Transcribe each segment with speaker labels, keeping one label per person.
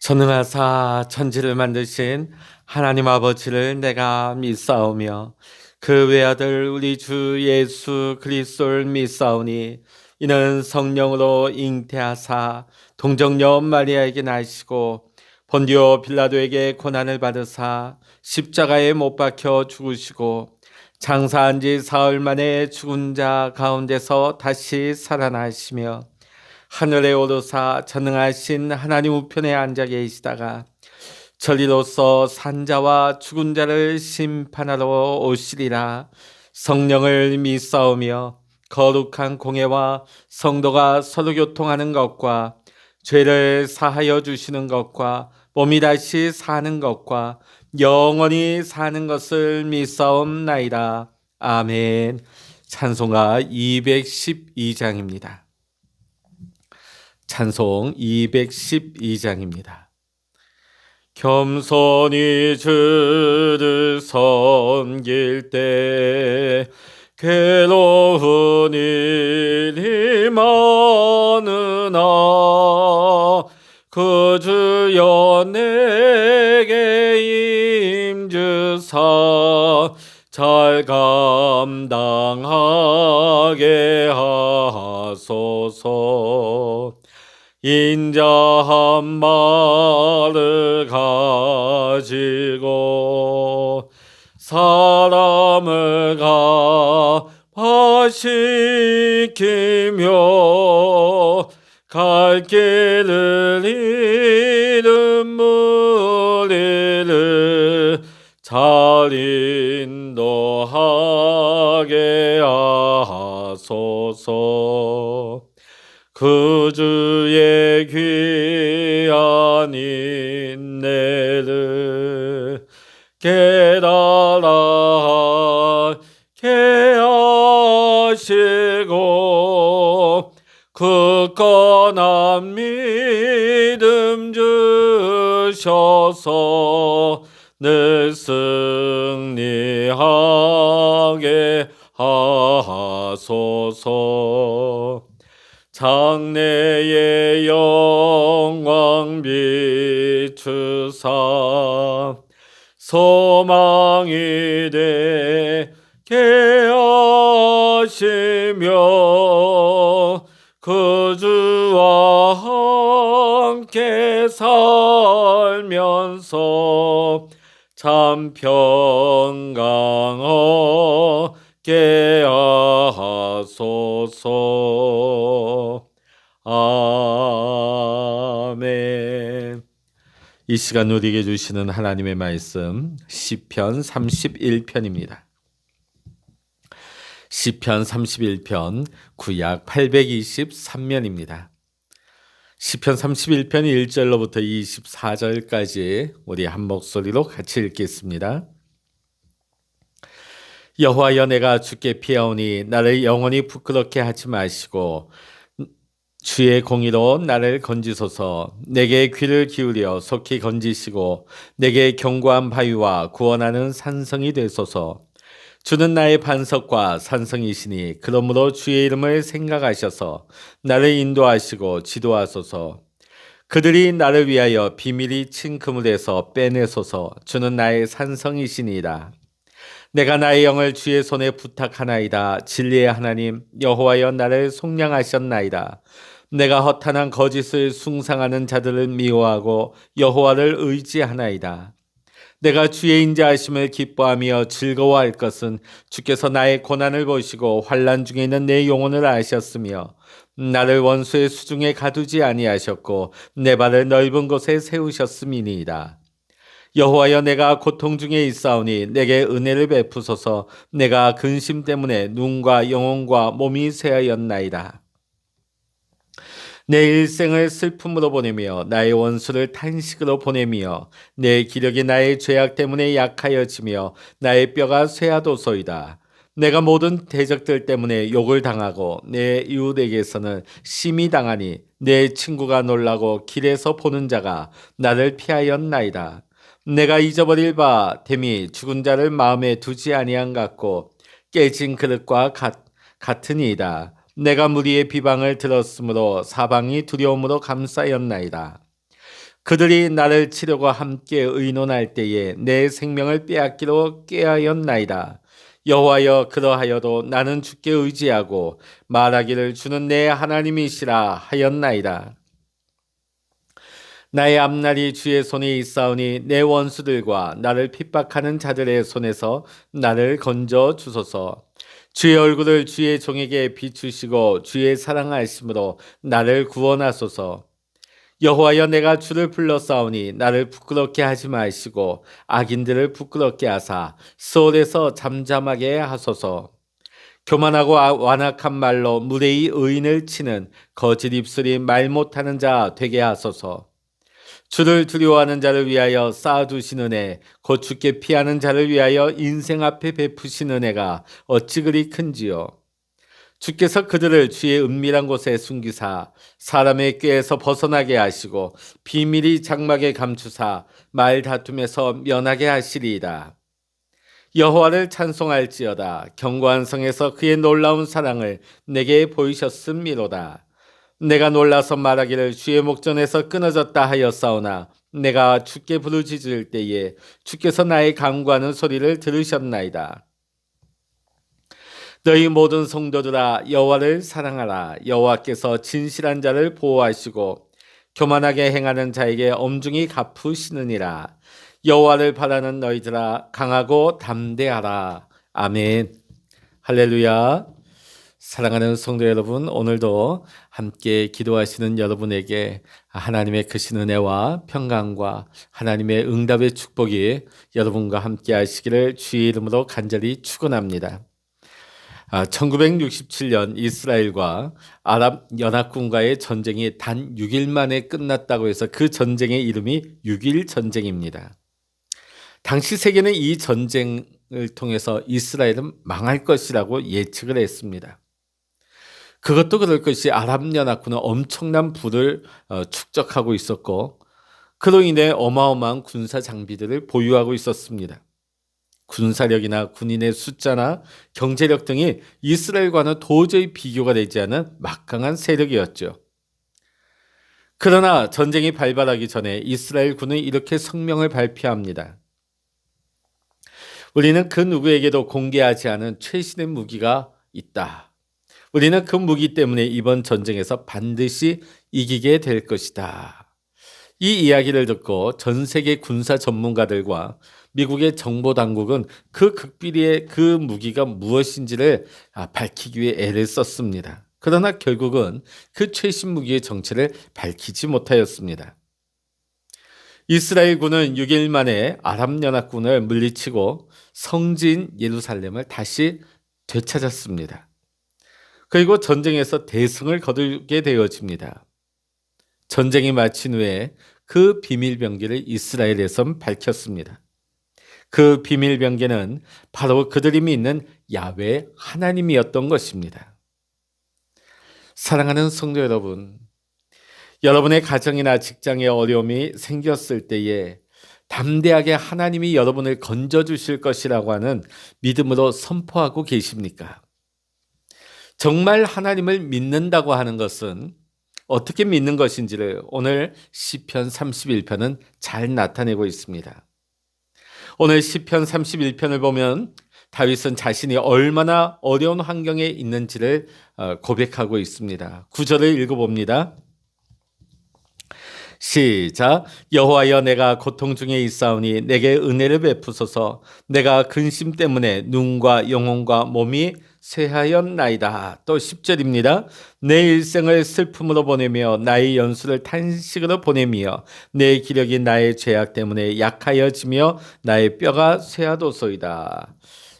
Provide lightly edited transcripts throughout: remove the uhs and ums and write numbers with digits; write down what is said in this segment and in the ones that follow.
Speaker 1: 전능하사 천지를 만드신 하나님 아버지를 내가 믿사오며 그 외아들 우리 주 예수 그리스도를 믿사오니 이는 성령으로 잉태하사 동정녀 마리아에게 나시고 본디오 빌라도에게 고난을 받으사 십자가에 못 박혀 죽으시고 장사한 지 사흘 만에 죽은 자 가운데서 다시 살아나시며 하늘에 오르사 전능하신 하나님 우편에 앉아 계시다가 저리로서 산자와 죽은 자를 심판하러 오시리라. 성령을 믿사오며 거룩한 공예와 성도가 서로 교통하는 것과 죄를 사하여 주시는 것과 몸이 다시 사는 것과 영원히 사는 것을 믿사옵나이다. 아멘. 찬송가 212장입니다. 찬송 212장입니다. 겸손히 주를 섬길 때 괴로운 일이 많으나 그 주여 내게 임주사 잘 감당하게 하소서. 인자 한 마를 가지고 사람을 가파시키며 갈 길을 잃은 무리를 잘 인도하게 하소서. 그 주의 귀한 인내를 깨달게 하시고 굳건한 믿음 주셔서 늘 승리하게 하소서. 장래의 영광 비추사 소망이 되게 하시며 그 주와 함께 살면서 참 평강 얻게 하소서. 아멘. 이 시간 우리에게 주시는 하나님의 말씀 시편 31편입니다. 시편 31편 구약 823면입니다. 시편 31편 1절로부터 24절까지 우리 한 목소리로 같이 읽겠습니다. 여호와여, 내가 주께 피하오니 나를 영원히 부끄럽게 하지 마시고 주의 공의로 나를 건지소서. 내게 귀를 기울여 속히 건지시고 내게 견고한 바위와 구원하는 산성이 되소서. 주는 나의 반석과 산성이시니 그러므로 주의 이름을 생각하셔서 나를 인도하시고 지도하소서. 그들이 나를 위하여 비밀히 친 그물에서 빼내소서. 주는 나의 산성이시니이다. 내가 나의 영을 주의 손에 부탁하나이다. 진리의 하나님 여호와여, 나를 속량하셨나이다. 내가 허탄한 거짓을 숭상하는 자들을 미워하고 여호와를 의지하나이다. 내가 주의 인자하심을 기뻐하며 즐거워할 것은 주께서 나의 고난을 보시고 환난 중에 있는 내 영혼을 아셨으며 나를 원수의 수중에 가두지 아니하셨고 내 발을 넓은 곳에 세우셨음이니이다. 여호와여, 내가 고통 중에 있사오니 내게 은혜를 베푸소서. 내가 근심 때문에 눈과 영혼과 몸이 쇠하였나이다. 내 일생을 슬픔으로 보내며 나의 원수를 탄식으로 보내며 내 기력이 나의 죄악 때문에 약하여지며 나의 뼈가 쇠하도소이다. 내가 모든 대적들 때문에 욕을 당하고 내 이웃에게서는 심히 당하니 내 친구가 놀라고 길에서 보는 자가 나를 피하였나이다. 내가 잊어버릴 바 됨이 죽은 자를 마음에 두지 아니한 같고 깨진 그릇과 같으니이다. 내가 무리의 비방을 들었으므로 사방이 두려움으로 감싸였나이다. 그들이 나를 치려고 함께 의논할 때에 내 생명을 빼앗기로 꾀하였나이다. 여호와여, 그러하여도 나는 주께 의지하고 말하기를 주는 내 하나님이시라 하였나이다. 나의 앞날이 주의 손에 있사오니 내 원수들과 나를 핍박하는 자들의 손에서 나를 건져 주소서. 주의 얼굴을 주의 종에게 비추시고 주의 사랑하심으로 나를 구원하소서. 여호와여, 내가 주를 불러싸우니 나를 부끄럽게 하지 마시고 악인들을 부끄럽게 하사 수월에서 잠잠하게 하소서. 교만하고 완악한 말로 무례히 의인을 치는 거짓 입술이 말 못하는 자 되게 하소서. 주를 두려워하는 자를 위하여 쌓아두시는 애, 곧 주께 피하는 자를 위하여 인생 앞에 베푸시는 애가 어찌 그리 큰지요. 주께서 그들을 주의 은밀한 곳에 숨기사 사람의 꾀에서 벗어나게 하시고 비밀이 장막에 감추사 말 다툼에서 면하게 하시리이다. 여호와를 찬송할지어다. 견고한 성에서 그의 놀라운 사랑을 내게 보이셨음이로다. 내가 놀라서 말하기를 주의 목전에서 끊어졌다 하였사오나 내가 주께 부르짖을 때에 주께서 나의 간구하는 소리를 들으셨나이다. 너희 모든 성도들아, 여호와를 사랑하라. 여호와께서 진실한 자를 보호하시고 교만하게 행하는 자에게 엄중히 갚으시느니라. 여호와를 바라는 너희들아, 강하고 담대하라. 아멘. 할렐루야. 사랑하는 성도 여러분, 오늘도 함께 기도하시는 여러분에게 하나님의 크신 은혜와 평강과 하나님의 응답의 축복이 여러분과 함께 하시기를 주의 이름으로 간절히 축원합니다. 1967년 이스라엘과 아랍 연합군과의 전쟁이 단 6일 만에 끝났다고 해서 그 전쟁의 이름이 6.1 전쟁입니다. 당시 세계는 이 전쟁을 통해서 이스라엘은 망할 것이라고 예측을 했습니다. 그것도 그럴 것이 아랍연합군은 엄청난 부를 축적하고 있었고 그로 인해 어마어마한 군사 장비들을 보유하고 있었습니다. 군사력이나 군인의 숫자나 경제력 등이 이스라엘과는 도저히 비교가 되지 않은 막강한 세력이었죠. 그러나 전쟁이 발발하기 전에 이스라엘 군은 이렇게 성명을 발표합니다. 우리는 그 누구에게도 공개하지 않은 최신의 무기가 있다. 우리는 그 무기 때문에 이번 전쟁에서 반드시 이기게 될 것이다. 이 이야기를 듣고 전 세계 군사 전문가들과 미국의 정보 당국은 그 극비리의 그 무기가 무엇인지를 밝히기 위해 애를 썼습니다. 그러나 결국은 그 최신 무기의 정체를 밝히지 못하였습니다. 이스라엘 군은 6일 만에 아랍연합군을 물리치고 성지인 예루살렘을 다시 되찾았습니다. 그리고 전쟁에서 대승을 거두게 되어집니다. 전쟁이 마친 후에 그 비밀병기를 이스라엘에선 밝혔습니다. 그 비밀병기는 바로 그들이 믿는 야훼 하나님이었던 것입니다. 사랑하는 성도 여러분, 여러분의 가정이나 직장에 어려움이 생겼을 때에 담대하게 하나님이 여러분을 건져주실 것이라고 하는 믿음으로 선포하고 계십니까? 정말 하나님을 믿는다고 하는 것은 어떻게 믿는 것인지를 오늘 시편 31편은 잘 나타내고 있습니다. 오늘 시편 31편을 보면 다윗은 자신이 얼마나 어려운 환경에 있는지를 고백하고 있습니다. 9절을 읽어봅니다. 시작. 여호와여, 내가 고통 중에 있사오니 내게 은혜를 베푸소서. 내가 근심 때문에 눈과 영혼과 몸이 쇠하였나이다. 또 10절입니다. 내 일생을 슬픔으로 보내며 나의 연수를 탄식으로 보내며 내 기력이 나의 죄악 때문에 약하여지며 나의 뼈가 쇠하도소이다.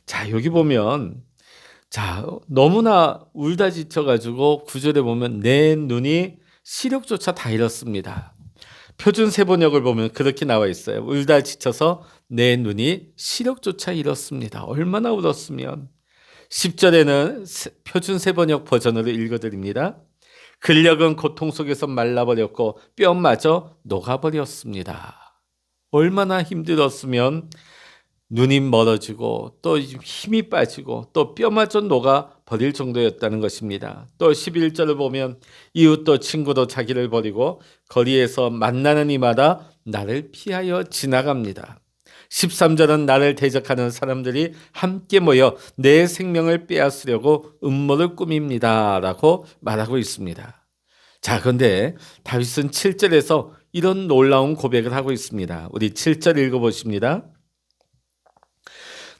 Speaker 1: 자, 여기 보면 너무나 울다 지쳐가지고 9절에 보면 내 눈이 시력조차 다 잃었습니다. 표준 세번역을 보면 그렇게 나와 있어요. 울다 지쳐서 내 눈이 시력조차 잃었습니다. 얼마나 울었으면. 10절에는 표준 세번역 버전으로 읽어드립니다. 근력은 고통 속에서 말라버렸고 뼈마저 녹아버렸습니다. 얼마나 힘들었으면 눈이 멀어지고 또 힘이 빠지고 또 뼈마저 녹아 버릴 정도였다는 것입니다. 또 11절을 보면 이웃도 친구도 자기를 버리고 거리에서 만나는 이마다 나를 피하여 지나갑니다. 13절은 나를 대적하는 사람들이 함께 모여 내 생명을 빼앗으려고 음모를 꾸밉니다 라고 말하고 있습니다. 자, 그런데 다윗은 7절에서 이런 놀라운 고백을 하고 있습니다. 우리 7절 읽어보십니다.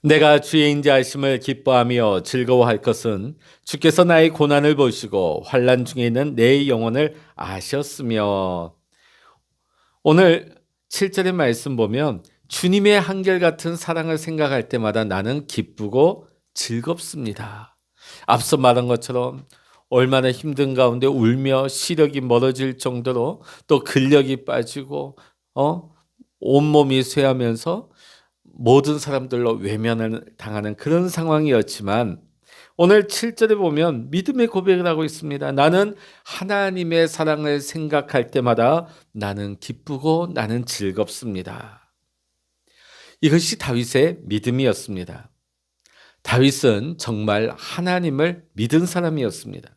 Speaker 1: 내가 주의 인자하심을 기뻐하며 즐거워할 것은 주께서 나의 고난을 보시고 환난 중에 있는 내 영혼을 아셨으며. 오늘 7절의 말씀 보면 주님의 한결같은 사랑을 생각할 때마다 나는 기쁘고 즐겁습니다. 앞서 말한 것처럼 얼마나 힘든 가운데 울며 시력이 멀어질 정도로 또 근력이 빠지고 온몸이 쇠하면서 모든 사람들로 외면을 당하는 그런 상황이었지만 오늘 7절에 보면 믿음의 고백을 하고 있습니다. 나는 하나님의 사랑을 생각할 때마다 나는 기쁘고 나는 즐겁습니다. 이것이 다윗의 믿음이었습니다. 다윗은 정말 하나님을 믿은 사람이었습니다.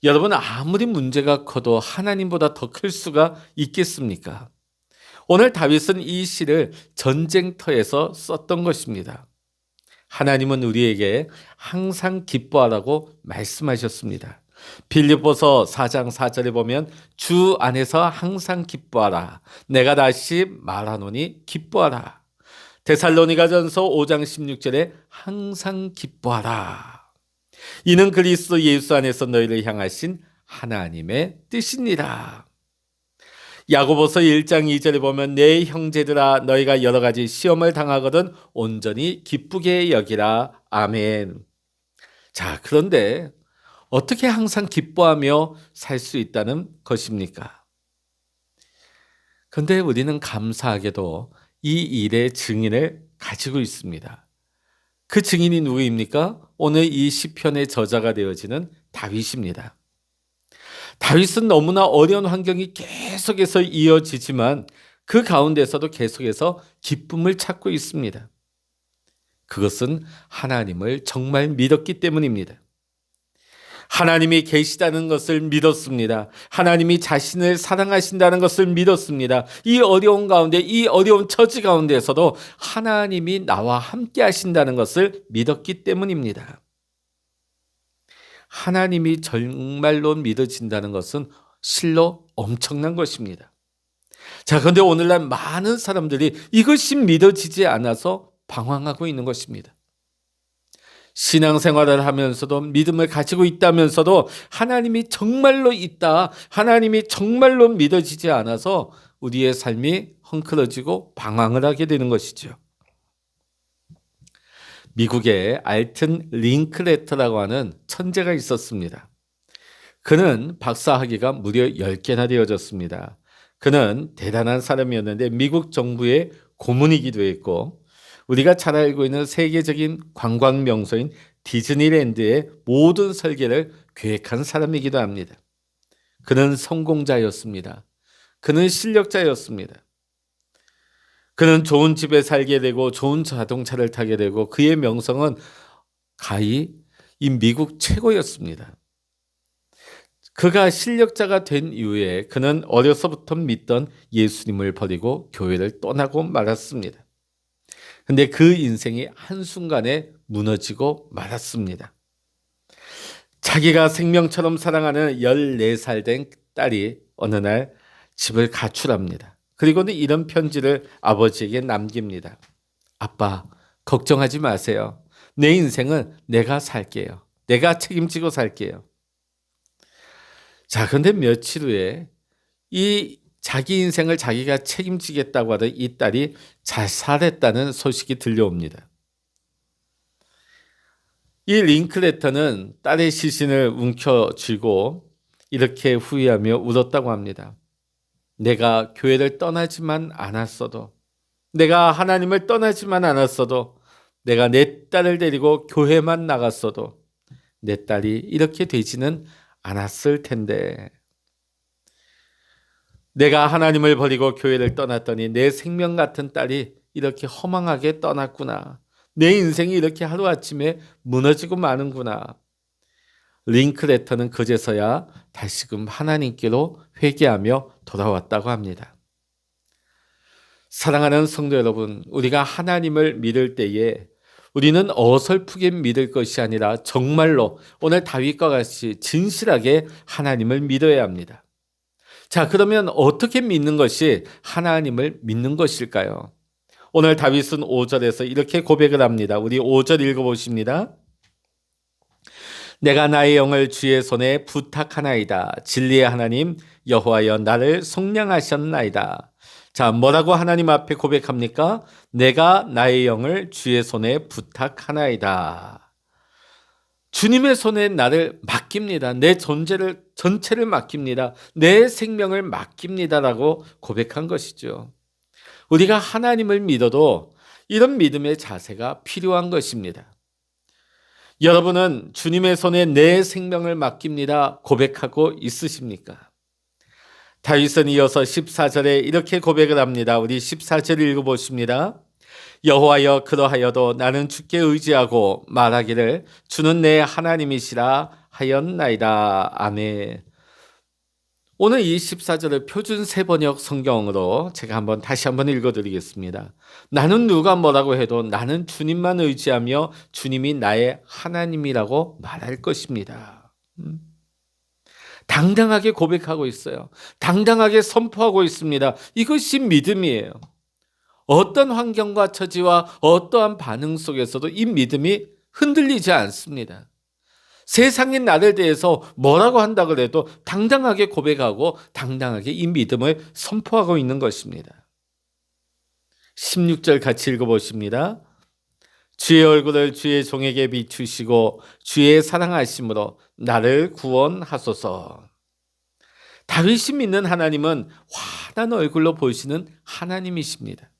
Speaker 1: 여러분, 아무리 문제가 커도 하나님보다 더 클 수가 있겠습니까? 오늘 다윗은 이 시를 전쟁터에서 썼던 것입니다. 하나님은 우리에게 항상 기뻐하라고 말씀하셨습니다. 빌립보서 4장 4절에 보면 주 안에서 항상 기뻐하라. 내가 다시 말하노니 기뻐하라. 데살로니가전서 5장 16절에 항상 기뻐하라. 이는 그리스도 예수 안에서 너희를 향하신 하나님의 뜻이니라. 야고보서 1장 2절에 보면 내 형제들아 너희가 여러 가지 시험을 당하거든 온전히 기쁘게 여기라. 아멘. 자, 그런데 어떻게 항상 기뻐하며 살 수 있다는 것입니까? 그런데 우리는 감사하게도 이 일의 증인을 가지고 있습니다. 그 증인이 누구입니까? 오늘 이 시편의 저자가 되어지는 다윗입니다. 다윗은 너무나 어려운 환경이 계속해서 이어지지만 그 가운데서도 계속해서 기쁨을 찾고 있습니다. 그것은 하나님을 정말 믿었기 때문입니다. 하나님이 계시다는 것을 믿었습니다. 하나님이 자신을 사랑하신다는 것을 믿었습니다. 이 어려운 가운데, 이 어려운 처지 가운데에서도 하나님이 나와 함께 하신다는 것을 믿었기 때문입니다. 하나님이 정말로 믿어진다는 것은 실로 엄청난 것입니다. 자, 그런데 오늘날 많은 사람들이 이것이 믿어지지 않아서 방황하고 있는 것입니다. 신앙생활을 하면서도 믿음을 가지고 있다면서도 하나님이 정말로 있다, 하나님이 정말로 믿어지지 않아서 우리의 삶이 헝클어지고 방황을 하게 되는 것이죠. 미국에 알튼 링클레터라고 하는 천재가 있었습니다. 그는 박사학위가 무려 10개나 되어졌습니다. 그는 대단한 사람이었는데 미국 정부의 고문이기도 했고 우리가 잘 알고 있는 세계적인 관광 명소인 디즈니랜드의 모든 설계를 계획한 사람이기도 합니다. 그는 성공자였습니다. 그는 실력자였습니다. 그는 좋은 집에 살게 되고 좋은 자동차를 타게 되고 그의 명성은 가히 이 미국 최고였습니다. 그가 실력자가 된 이후에 그는 어려서부터 믿던 예수님을 버리고 교회를 떠나고 말았습니다. 근데 그 인생이 한순간에 무너지고 말았습니다. 자기가 생명처럼 사랑하는 14살 된 딸이 어느 날 집을 가출합니다. 그리고는 이런 편지를 아버지에게 남깁니다. 아빠, 걱정하지 마세요. 내 인생은 내가 살게요. 내가 책임지고 살게요. 자, 그런데 며칠 후에 이 자기 인생을 자기가 책임지겠다고 하던 이 딸이 자살했다는 소식이 들려옵니다. 이 링클레터는 딸의 시신을 움켜쥐고 이렇게 후회하며 울었다고 합니다. 내가 교회를 떠나지만 않았어도, 내가 하나님을 떠나지만 않았어도, 내가 내 딸을 데리고 교회만 나갔어도 내 딸이 이렇게 되지는 않았을 텐데, 내가 하나님을 버리고 교회를 떠났더니 내 생명 같은 딸이 이렇게 허망하게 떠났구나. 내 인생이 이렇게 하루아침에 무너지고 마는구나. 링크레터는 그제서야 다시금 하나님께로 회개하며 돌아왔다고 합니다. 사랑하는 성도 여러분, 우리가 하나님을 믿을 때에 우리는 어설프게 믿을 것이 아니라 정말로 오늘 다윗과 같이 진실하게 하나님을 믿어야 합니다. 자, 그러면 어떻게 믿는 것이 하나님을 믿는 것일까요? 오늘 다윗은 5절에서 이렇게 고백을 합니다. 우리 5절 읽어보십니다. 내가 나의 영을 주의 손에 부탁하나이다. 진리의 하나님 여호와여 나를 속량하셨나이다. 자, 뭐라고 하나님 앞에 고백합니까? 내가 나의 영을 주의 손에 부탁하나이다. 주님의 손에 나를 맡깁니다. 내 존재를 전체를 맡깁니다. 내 생명을 맡깁니다라고 고백한 것이죠. 우리가 하나님을 믿어도 이런 믿음의 자세가 필요한 것입니다. 여러분은 주님의 손에 내 생명을 맡깁니다 고백하고 있으십니까? 다윗은 이어서 14절에 이렇게 고백을 합니다. 우리 14절 읽어보십니다. 여호와여 그러하여도 나는 주께 의지하고 말하기를 주는 내 하나님이시라 하였나이다. 아멘. 오늘 이 14절을 표준 세번역 성경으로 제가 다시 한번 읽어드리겠습니다. 나는 누가 뭐라고 해도 나는 주님만 의지하며 주님이 나의 하나님이라고 말할 것입니다. 당당하게 고백하고 있어요. 당당하게 선포하고 있습니다. 이것이 믿음이에요. 어떤 환경과 처지와 어떠한 반응 속에서도 이 믿음이 흔들리지 않습니다. 세상이 나를 대해서 뭐라고 한다고 해도 당당하게 고백하고 당당하게 이 믿음을 선포하고 있는 것입니다. 16절 같이 읽어보십니다. 주의 얼굴을 주의 종에게 비추시고 주의 사랑하심으로 나를 구원하소서. 다윗이 믿는 하나님은 환한 얼굴로 보시는 하나님이십니다.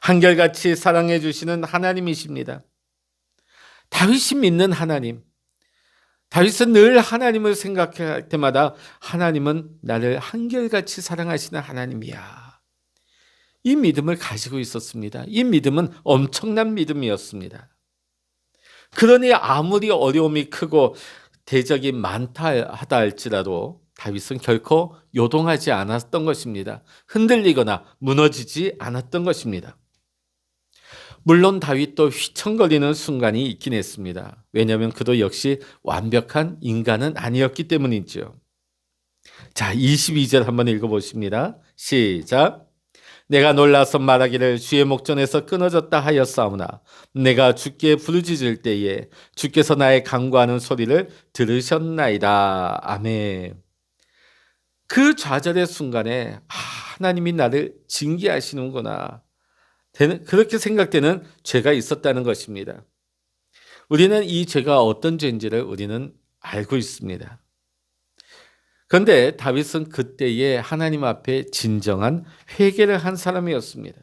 Speaker 1: 한결같이 사랑해 주시는 하나님이십니다. 다윗이 믿는 하나님, 다윗은 늘 하나님을 생각할 때마다 하나님은 나를 한결같이 사랑하시는 하나님이야. 이 믿음을 가지고 있었습니다. 이 믿음은 엄청난 믿음이었습니다. 그러니 아무리 어려움이 크고 대적이 많다 하다 할지라도 다윗은 결코 요동하지 않았던 것입니다. 흔들리거나 무너지지 않았던 것입니다. 물론 다윗도 휘청거리는 순간이 있긴 했습니다. 왜냐하면 그도 역시 완벽한 인간은 아니었기 때문이죠. 자, 22절 한번 읽어보십니다. 시작. 내가 놀라서 말하기를 주의 목전에서 끊어졌다 하였사오나 내가 주께 부르짖을 때에 주께서 나의 간구하는 소리를 들으셨나이다. 아멘. 그 좌절의 순간에 하나님이 나를 징계하시는구나. 그렇게 생각되는 죄가 있었다는 것입니다. 우리는 이 죄가 어떤 죄인지를 우리는 알고 있습니다. 그런데 다윗은 그때에 하나님 앞에 진정한 회개를 한 사람이었습니다.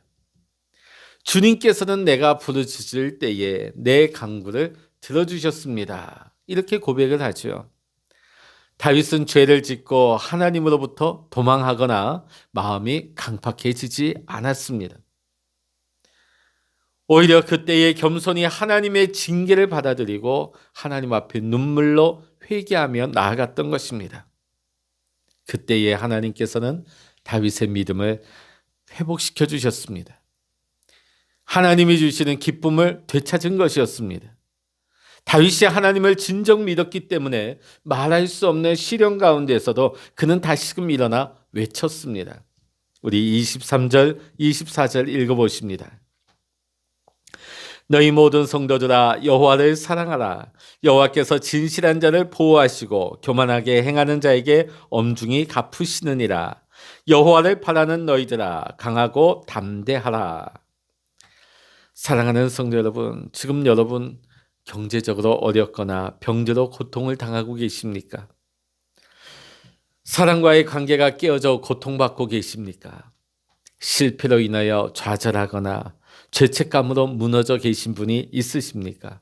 Speaker 1: 주님께서는 내가 부르짖을 때에 내 간구를 들어주셨습니다. 이렇게 고백을 하죠. 다윗은 죄를 짓고 하나님으로부터 도망하거나 마음이 강팍해지지 않았습니다. 오히려 그때의 겸손히 하나님의 징계를 받아들이고 하나님 앞에 눈물로 회개하며 나아갔던 것입니다. 그때의 하나님께서는 다윗의 믿음을 회복시켜 주셨습니다. 하나님이 주시는 기쁨을 되찾은 것이었습니다. 다윗이 하나님을 진정 믿었기 때문에 말할 수 없는 시련 가운데서도 그는 다시금 일어나 외쳤습니다. 우리 23절, 24절 읽어보십니다. 너희 모든 성도들아 여호와를 사랑하라. 여호와께서 진실한 자를 보호하시고 교만하게 행하는 자에게 엄중히 갚으시느니라. 여호와를 바라는 너희들아 강하고 담대하라. 사랑하는 성도 여러분, 지금 여러분 경제적으로 어렵거나 병들어 고통을 당하고 계십니까? 사랑과의 관계가 깨어져 고통받고 계십니까? 실패로 인하여 좌절하거나 죄책감으로 무너져 계신 분이 있으십니까?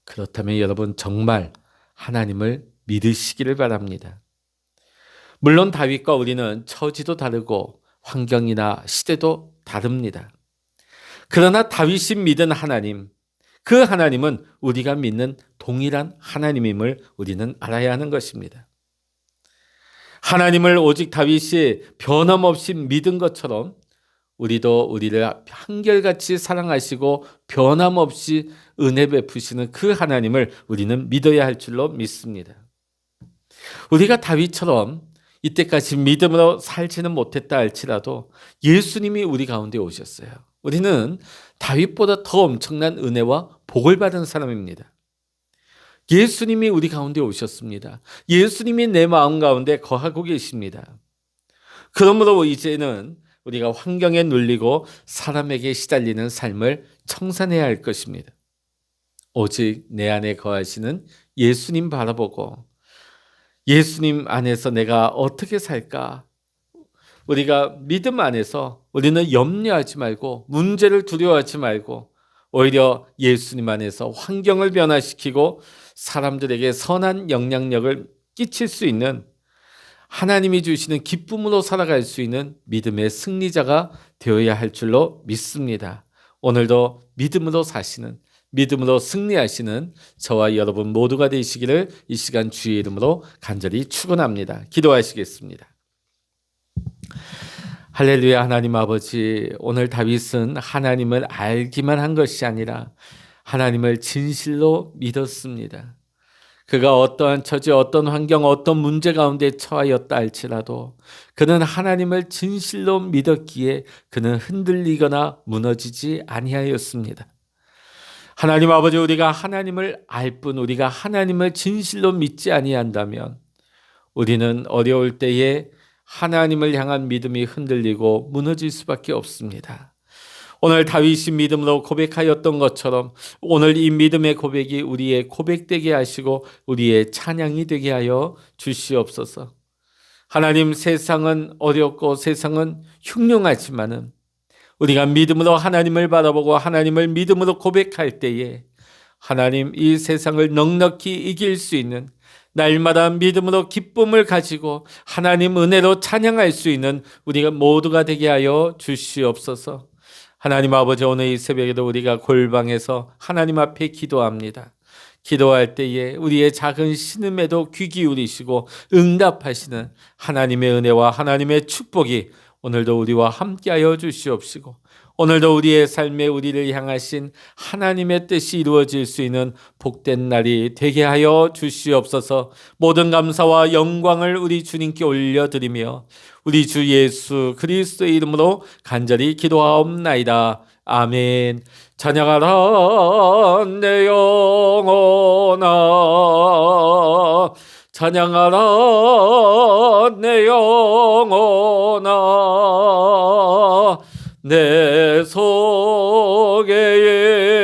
Speaker 1: 그렇다면 여러분 정말 하나님을 믿으시기를 바랍니다. 물론 다윗과 우리는 처지도 다르고 환경이나 시대도 다릅니다. 그러나 다윗이 믿은 하나님, 그 하나님은 우리가 믿는 동일한 하나님임을 우리는 알아야 하는 것입니다. 하나님을 오직 다윗이 변함없이 믿은 것처럼 우리도 우리를 한결같이 사랑하시고 변함없이 은혜 베푸시는 그 하나님을 우리는 믿어야 할 줄로 믿습니다. 우리가 다윗처럼 이때까지 믿음으로 살지는 못했다 할지라도 예수님이 우리 가운데 오셨어요. 우리는 다윗보다 더 엄청난 은혜와 복을 받은 사람입니다. 예수님이 우리 가운데 오셨습니다. 예수님이 내 마음 가운데 거하고 계십니다. 그러므로 이제는 우리가 환경에 눌리고 사람에게 시달리는 삶을 청산해야 할 것입니다. 오직 내 안에 거하시는 예수님 바라보고 예수님 안에서 내가 어떻게 살까? 우리가 믿음 안에서 우리는 염려하지 말고 문제를 두려워하지 말고 오히려 예수님 안에서 환경을 변화시키고 사람들에게 선한 영향력을 끼칠 수 있는 하나님이 주시는 기쁨으로 살아갈 수 있는 믿음의 승리자가 되어야 할 줄로 믿습니다. 오늘도 믿음으로 사시는, 믿음으로 승리하시는 저와 여러분 모두가 되시기를 이 시간 주의 이름으로 간절히 축원합니다. 기도하시겠습니다. 할렐루야. 하나님 아버지, 오늘 다윗은 하나님을 알기만 한 것이 아니라 하나님을 진실로 믿었습니다. 그가 어떠한 처지, 어떤 환경, 어떤 문제 가운데 처하였다 할지라도 그는 하나님을 진실로 믿었기에 그는 흔들리거나 무너지지 아니하였습니다. 하나님 아버지, 우리가 하나님을 알 뿐 우리가 하나님을 진실로 믿지 아니한다면 우리는 어려울 때에 하나님을 향한 믿음이 흔들리고 무너질 수밖에 없습니다. 오늘 다윗이 믿음으로 고백하였던 것처럼 오늘 이 믿음의 고백이 우리의 고백되게 하시고 우리의 찬양이 되게 하여 주시옵소서. 하나님, 세상은 어렵고 세상은 흉흉하지만은 우리가 믿음으로 하나님을 바라보고 하나님을 믿음으로 고백할 때에 하나님, 이 세상을 넉넉히 이길 수 있는 날마다 믿음으로 기쁨을 가지고 하나님 은혜로 찬양할 수 있는 우리가 모두가 되게 하여 주시옵소서. 하나님 아버지, 오늘 이 새벽에도 우리가 골방에서 하나님 앞에 기도합니다. 기도할 때에 우리의 작은 신음에도 귀 기울이시고 응답하시는 하나님의 은혜와 하나님의 축복이 오늘도 우리와 함께하여 주시옵시고 오늘도 우리의 삶에 우리를 향하신 하나님의 뜻이 이루어질 수 있는 복된 날이 되게 하여 주시옵소서. 모든 감사와 영광을 우리 주님께 올려드리며 우리 주 예수 그리스도의 이름으로 간절히 기도하옵나이다. 아멘. 찬양하라 내 영혼아, 찬양하라 내 영혼아, 내 속에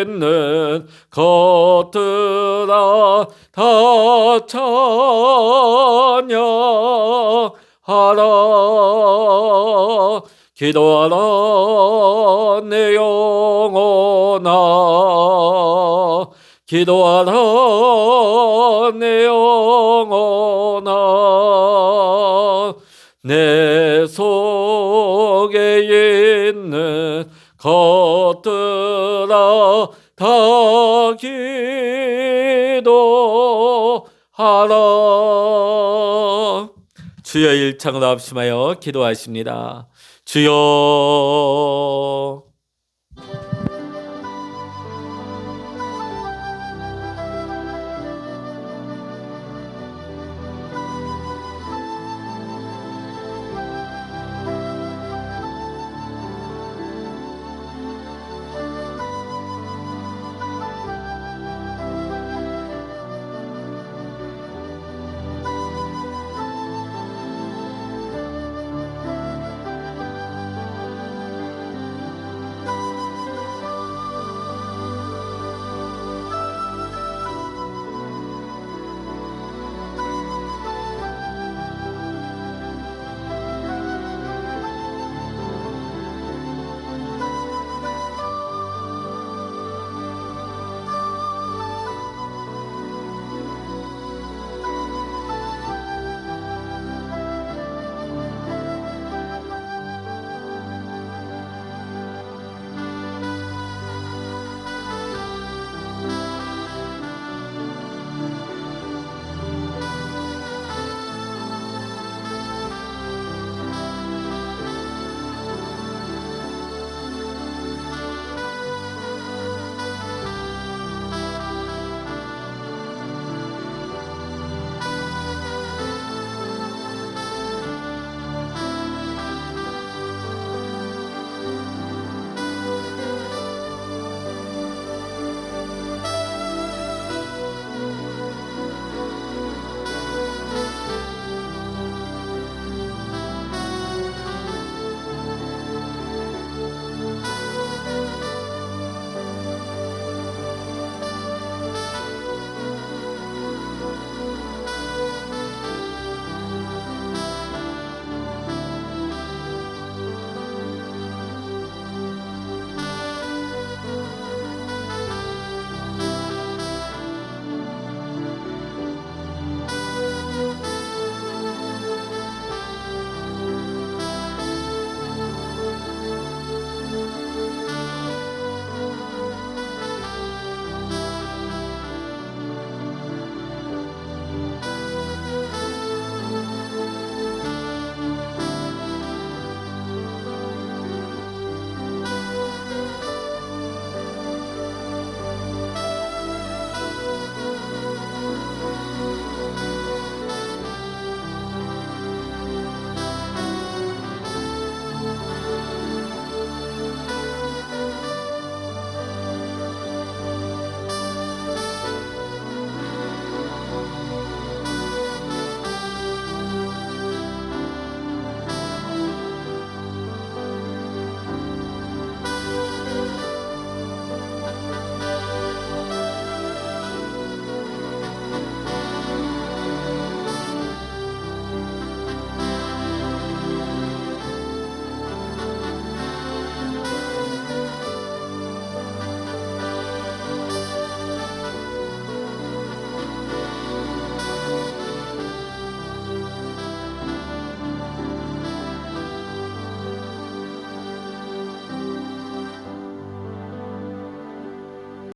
Speaker 1: 있는 것들아 다 찬양하라. 기도하라 내 영혼아, 기도하라 내 영혼아, 내 속에 있는 것들아 다 기도하라. 주여, 일창으로 합심하여 기도하십니다. 주여,